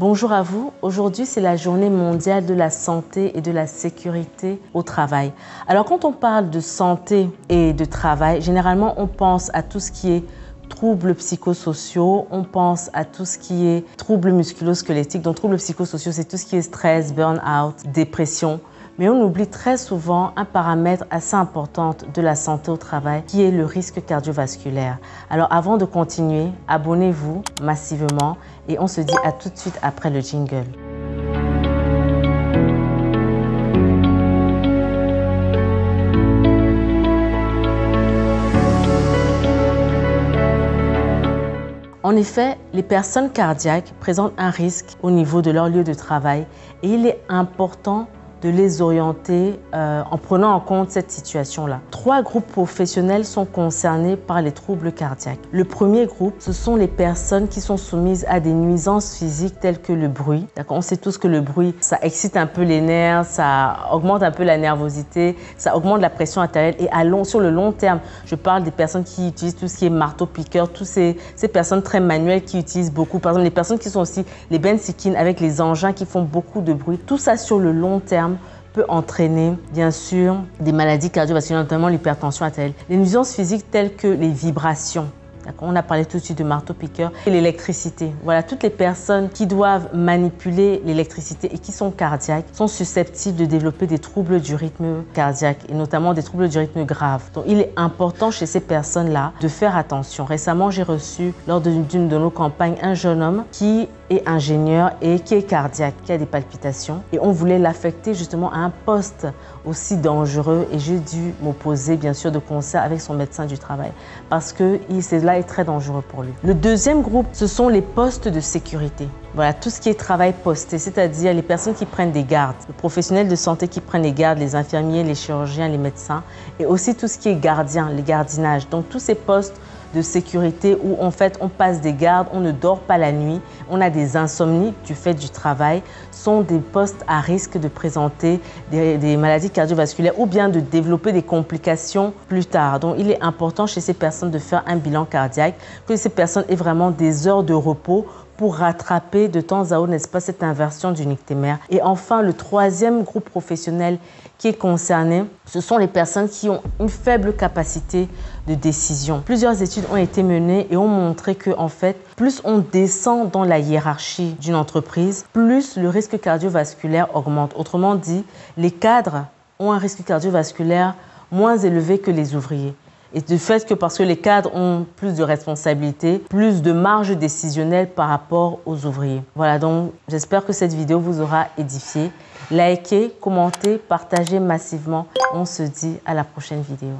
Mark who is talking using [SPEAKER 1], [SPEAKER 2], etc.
[SPEAKER 1] Bonjour à vous. Aujourd'hui, c'est la journée mondiale de la santé et de la sécurité au travail. Alors, quand on parle de santé et de travail, généralement, on pense à tout ce qui est troubles psychosociaux, on pense à tout ce qui est troubles musculo-squelettiques. Donc, troubles psychosociaux, c'est tout ce qui est stress, burn-out, dépression. Mais on oublie très souvent un paramètre assez important de la santé au travail qui est le risque cardiovasculaire. Alors avant de continuer, abonnez-vous massivement et on se dit à tout de suite après le jingle. En effet, les personnes cardiaques présentent un risque au niveau de leur lieu de travail et il est important de les orienter en prenant en compte cette situation-là. 3 groupes professionnels sont concernés par les troubles cardiaques. Le premier groupe, ce sont les personnes qui sont soumises à des nuisances physiques telles que le bruit. On sait tous que le bruit, ça excite un peu les nerfs, ça augmente un peu la nervosité, ça augmente la pression artérielle et sur le long terme, je parle des personnes qui utilisent tout ce qui est marteau-piqueur, toutes ces personnes très manuelles qui utilisent beaucoup, par exemple les personnes qui sont aussi les bensikines avec les engins qui font beaucoup de bruit. Tout ça sur le long terme peut entraîner, bien sûr, des maladies cardiovasculaires, notamment l'hypertension artérielle. Les nuisances physiques telles que les vibrations. On a parlé tout de suite de marteau-piqueur et l'électricité. Voilà, toutes les personnes qui doivent manipuler l'électricité et qui sont cardiaques sont susceptibles de développer des troubles du rythme cardiaque et notamment des troubles du rythme graves. Donc, il est important chez ces personnes-là de faire attention. Récemment, j'ai reçu lors d'une de nos campagnes un jeune homme qui est ingénieur et qui est cardiaque, qui a des palpitations et on voulait l'affecter justement à un poste aussi dangereux et j'ai dû m'opposer bien sûr de concert avec son médecin du travail parce que cela est très dangereux pour lui. Le deuxième groupe, ce sont les postes de sécurité. Voilà, tout ce qui est travail posté, c'est-à-dire les personnes qui prennent des gardes, les professionnels de santé qui prennent les gardes, les infirmiers, les chirurgiens, les médecins et aussi tout ce qui est gardien, les gardinages. Donc tous ces postes de sécurité où en fait on passe des gardes, on ne dort pas la nuit, on a des insomnies du fait du travail, sont des postes à risque de présenter des maladies cardiovasculaires ou bien de développer des complications plus tard. Donc il est important chez ces personnes de faire un bilan cardiaque, que ces personnes aient vraiment des heures de repos pour rattraper de temps à autre, n'est-ce pas, cette inversion du nictémère. Et enfin, le troisième groupe professionnel qui est concerné, ce sont les personnes qui ont une faible capacité de décision. Plusieurs études ont été menées et ont montré que, en fait, plus on descend dans la hiérarchie d'une entreprise, plus le risque cardiovasculaire augmente. Autrement dit, les cadres ont un risque cardiovasculaire moins élevé que les ouvriers. Et du fait que parce que les cadres ont plus de responsabilités, plus de marge décisionnelle par rapport aux ouvriers. Voilà, donc j'espère que cette vidéo vous aura édifié. Likez, commentez, partagez massivement. On se dit à la prochaine vidéo.